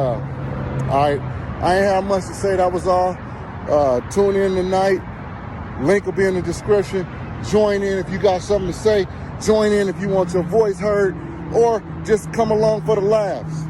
I ain't have much to say. That was all. Tune in tonight. Link will be in the description. Join in if you got something to say. Join in if you want your voice heard, or just come along for the laughs.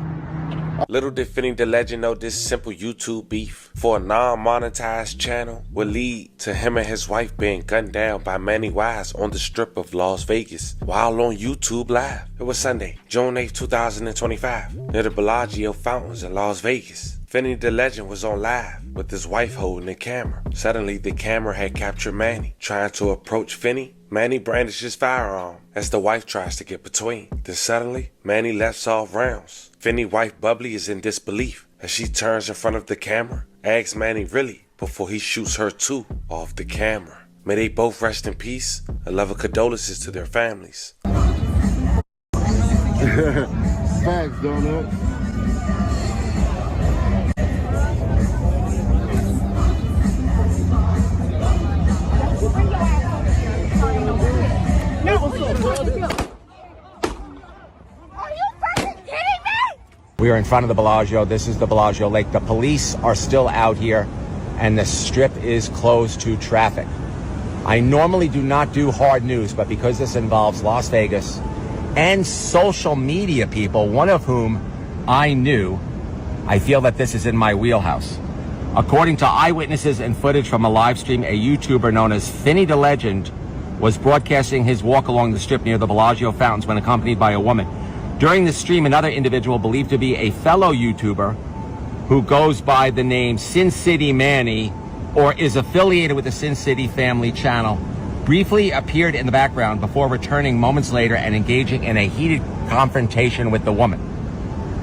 Little did Finny the Legend know this simple YouTube beef for a non-monetized channel would lead to him and his wife being gunned down by many wives on the strip of Las Vegas while on YouTube Live. It was Sunday, June 8th, 2025, near the Bellagio Fountains in Las Vegas. Finny the Legend was on live with his wife holding the camera. Suddenly, the camera had captured Manny trying to approach Finny. Manny brandished his firearm as the wife tries to get between. Then suddenly, Manny lets off rounds. Finny's wife Bubbly is in disbelief as she turns in front of the camera, asks Manny really before he shoots her too off the camera. May they both rest in peace. A love of condolences to their families. Facts, Donut. We are in front of the Bellagio. This is the Bellagio Lake. The police are still out here, and the strip is closed to traffic. I normally do not do hard news, but because this involves Las Vegas and social media people, one of whom I knew, I feel that this is in my wheelhouse. According to eyewitnesses and footage from a live stream, a YouTuber known as Finny the Legend was broadcasting his walk along the strip near the Bellagio Fountains when accompanied by a woman. During the stream, another individual believed to be a fellow YouTuber who goes by the name Sin City Manny or is affiliated with the Sin City family channel briefly appeared in the background before returning moments later and engaging in a heated confrontation with the woman.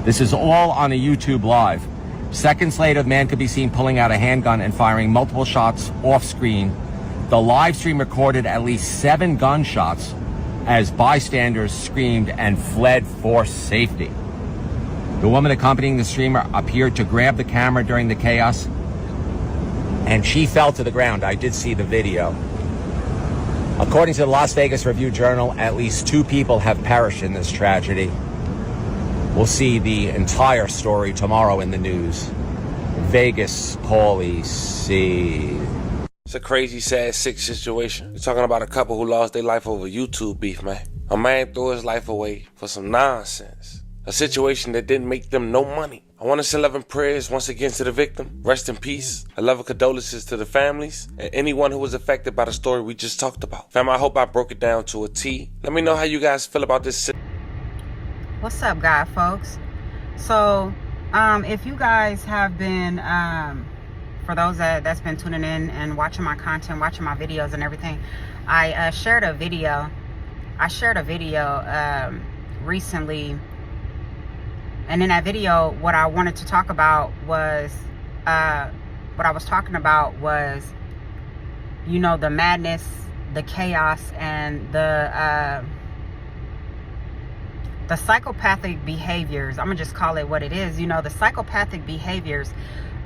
This is all on a YouTube Live. Seconds later, the man could be seen pulling out a handgun and firing multiple shots off screen. The live stream recorded at least 7 gunshots as bystanders screamed and fled for safety. The woman accompanying the streamer appeared to grab the camera during the chaos, and she fell to the ground. I did see the video. According to the Las Vegas Review-Journal, at least 2 people have perished in this tragedy. We'll see the entire story tomorrow in the news. Vegas Police. It's a crazy, sad, sick situation. We're talking about a couple who lost their life over YouTube beef, man. A man threw his life away for some nonsense. A situation that didn't make them no money. I want to send love and prayers once again to the victim. Rest in peace. A love of condolences to the families and anyone who was affected by the story we just talked about. Fam, I hope I broke it down to a T. Let me know how you guys feel about this. What's up, guy folks? So, if you guys have been... for those that's been tuning in and watching my content, watching my videos and everything, I shared a video recently, and in that video, what I wanted to talk about was, you know, the madness, the chaos, and the psychopathic behaviors. I'm gonna just call it what it is. You know, the psychopathic behaviors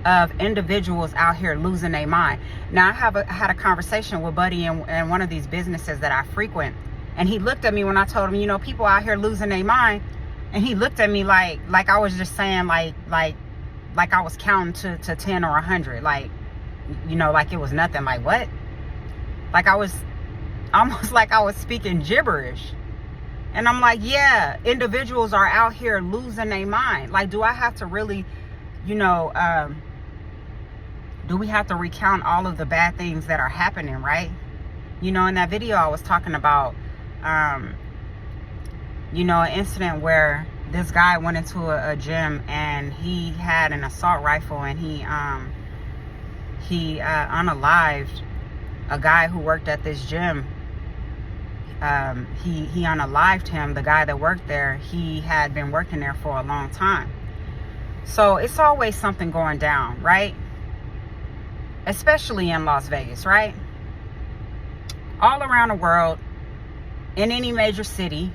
of individuals out here losing their mind. Now, I had a conversation with Buddy in one of these businesses that I frequent, and he looked at me when I told him, you know, people out here losing their mind, and he looked at me like I was just saying like I was counting to 10 or 100, like, you know, like it was nothing. Like, what? Like I was almost like I was speaking gibberish. And I'm like, yeah, individuals are out here losing their mind. Like, do I have to really, you know, do we have to recount all of the bad things that are happening, right? You know, in that video I was talking about, you know, an incident where this guy went into a gym and he had an assault rifle, and he unalived a guy who worked at this gym. He unalived him, the guy that worked there. He had been working there for a long time. So it's always something going down, right? Especially in Las Vegas, right? All around the world, in any major city,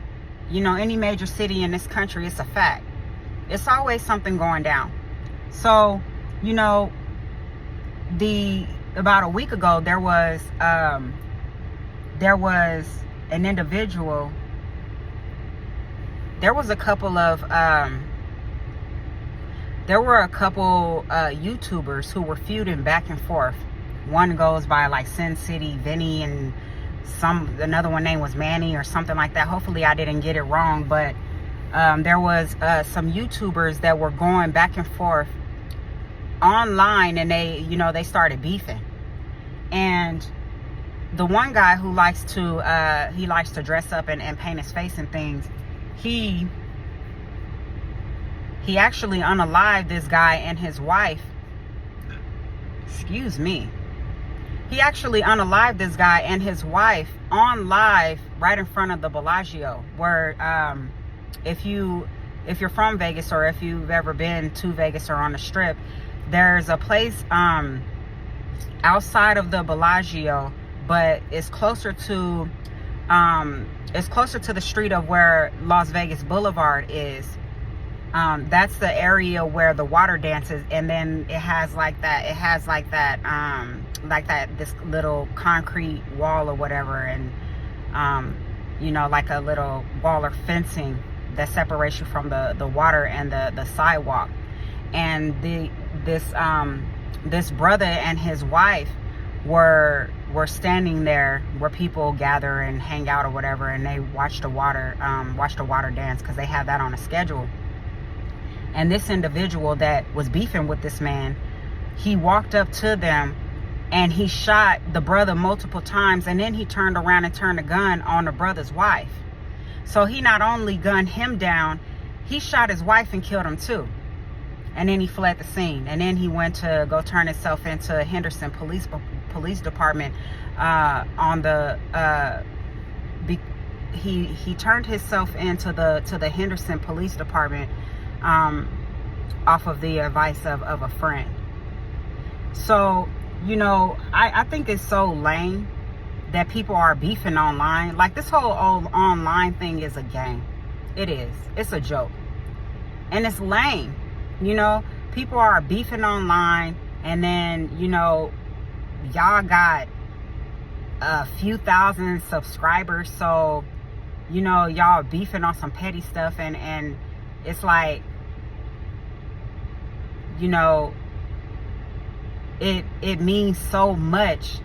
you know, any major city in this country, it's a fact. It's always something going down. So, you know, about a week ago, there was an individual, there was a couple of there were a couple YouTubers who were feuding back and forth. One goes by like Sin City Vinny, and another one name was Manny or something like that. Hopefully I didn't get it wrong, but there was some YouTubers that were going back and forth online, and they started beefing. And the one guy who likes to dress up and paint his face and things, he actually unalived this guy and his wife. Excuse me. He actually unalived this guy and his wife on live right in front of the Bellagio, where if you're from Vegas, or if you've ever been to Vegas or on the Strip, there's a place outside of the Bellagio, but it's closer to the street of where Las Vegas Boulevard is. That's the area where the water dances, and then it has this little concrete wall or whatever, and like a little wall or fencing that separates you from the water and the sidewalk. And this brother and his wife were standing there where people gather and hang out or whatever, and they watched the water dance, because they have that on a schedule. And this individual that was beefing with this man, he walked up to them and he shot the brother multiple times, and then he turned around and turned a gun on the brother's wife. So he not only gunned him down, he shot his wife and killed him too. And then he fled the scene, and then he went to go turn himself into Henderson Police Department. He turned himself into the Henderson Police Department off of the advice of a friend. So I think it's so lame that people are beefing online. Like, this whole online thing is a game. It is. It's a joke, and it's lame. People are beefing online, and then y'all got a few thousand subscribers, so y'all beefing on some petty stuff, and it's like, it means so much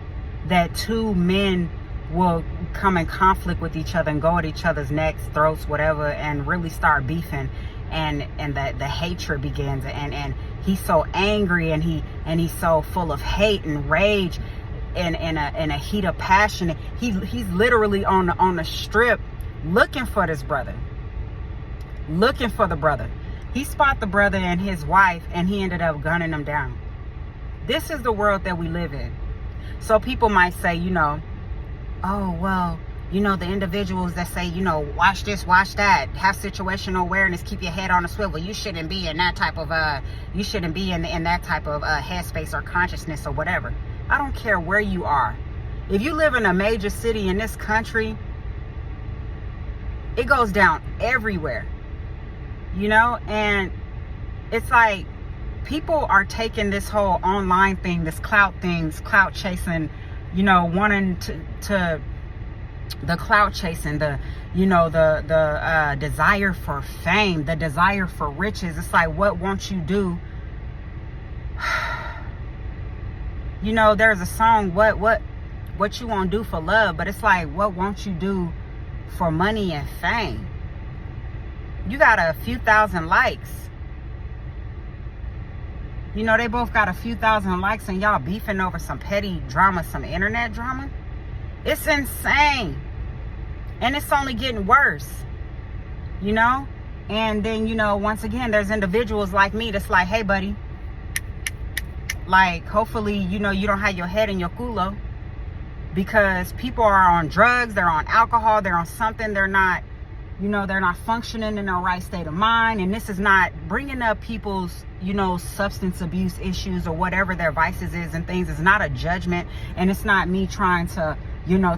that two men will come in conflict with each other and go at each other's necks, throats, whatever, and really start beefing, and the hatred begins, and he's so angry, and he's so full of hate and rage, and a heat of passion. He's literally on the Strip looking for this brother, looking for the brother. He spotted the brother and his wife, and he ended up gunning them down. This is the world that we live in. So people might say, oh, well, the individuals that say, watch this, watch that, have situational awareness, keep your head on a swivel. You shouldn't be in that type of, in that type of headspace or consciousness or whatever. I don't care where you are. If you live in a major city in this country, it goes down everywhere, and it's like, people are taking this whole online thing, this clout chasing, wanting to the clout chasing, the desire for fame, the desire for riches. It's like, what won't you do? There's a song, what you won't do for love, but it's like, what won't you do for money and fame? You got a few thousand likes. They both got a few thousand likes, and y'all beefing over some petty drama, some internet drama. It's insane. And it's only getting worse. And then, once again, there's individuals like me that's like, hey, buddy, like, hopefully, you don't have your head in your culo, because people are on drugs, they're on alcohol, they're on something, they're not functioning in their right state of mind. And this is not bringing up people's, substance abuse issues or whatever their vices is and things. It's not a judgment, and it's not me trying to,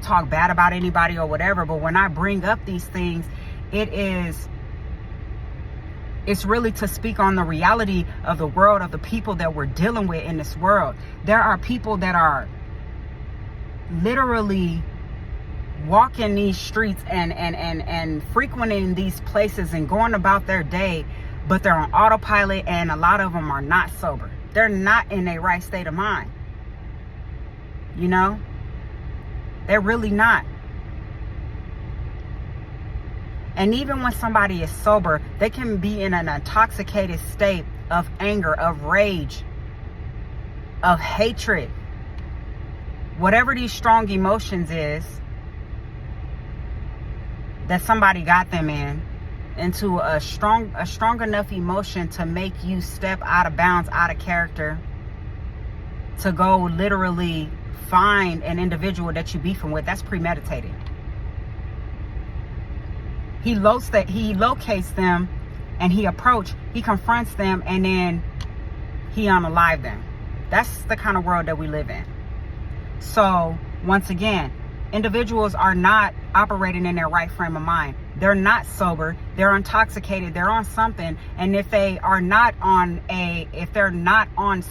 talk bad about anybody or whatever. But when I bring up these things, it's really to speak on the reality of the world, of the people that we're dealing with in this world. There are people that are literally walking these streets and frequenting these places and going about their day but they're on autopilot, and a lot of them are not sober. They're not in their right state of mind. You know? They're really not. And even when somebody is sober, they can be in an intoxicated state of anger, of rage, of hatred. Whatever these strong emotions is that somebody got them into a strong enough emotion to make you step out of bounds, out of character, to go literally find an individual that you beefing with. That's premeditated. He locates them, and he confronts them, and then he unalive them. That's the kind of world that we live in. So once again, individuals are not operating in their right frame of mind. They're not sober. They're intoxicated. They're on something. And if they are not on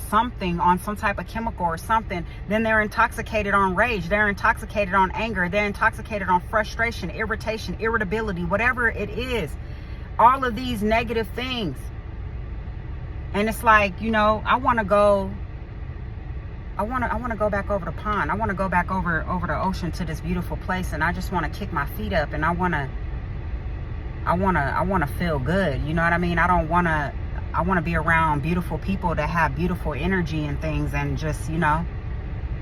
something, on some type of chemical or something, then they're intoxicated on rage. They're intoxicated on anger. They're intoxicated on frustration, irritation, irritability, whatever it is. All of these negative things. And it's like, you know, I want to go back over the pond. I want to go back over the ocean to this beautiful place, and I just want to kick my feet up, and I want to feel good. You know what I mean? I want to be around beautiful people that have beautiful energy and things, and just, you know,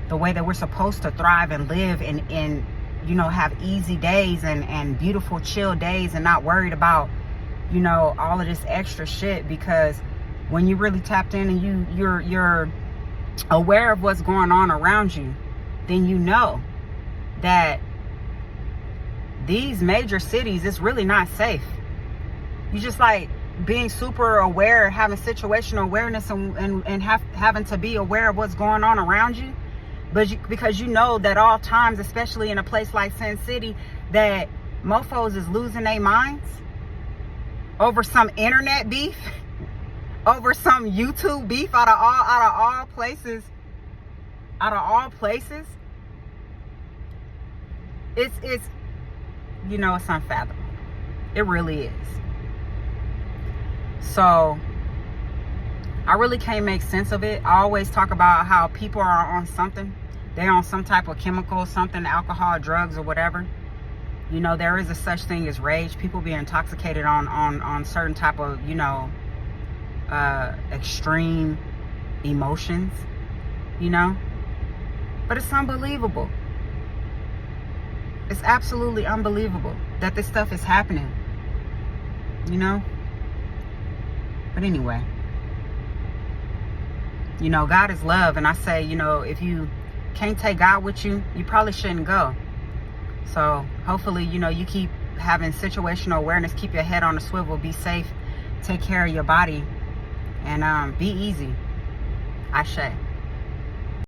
the way that we're supposed to thrive and live and you know, have easy days and beautiful chill days, and not worried about, you know, all of this extra shit. Because when you really tapped in and you're aware of what's going on around you, then you know that these major cities is really not safe. You just like being super aware, having situational awareness, and having to be aware of what's going on around you. But because you know that all times, especially in a place like Sin City, that mofos is losing their minds over some internet beef, over some YouTube beef, out of all places. It's you know, it's unfathomable. It really is. So I really can't make sense of it. I always talk about how people are on something. They're on some type of chemical, something, alcohol, drugs, or whatever. You know, there is a such thing as rage. People be intoxicated on certain type of, you know, extreme emotions, you know. But it's unbelievable. It's absolutely unbelievable that this stuff is happening, you know. But anyway, you know, God is love, and I say, you know, if you can't take God with you, you probably shouldn't go. So hopefully, you know, you keep having situational awareness, keep your head on a swivel, be safe, take care of your body, and be easy. Ashe.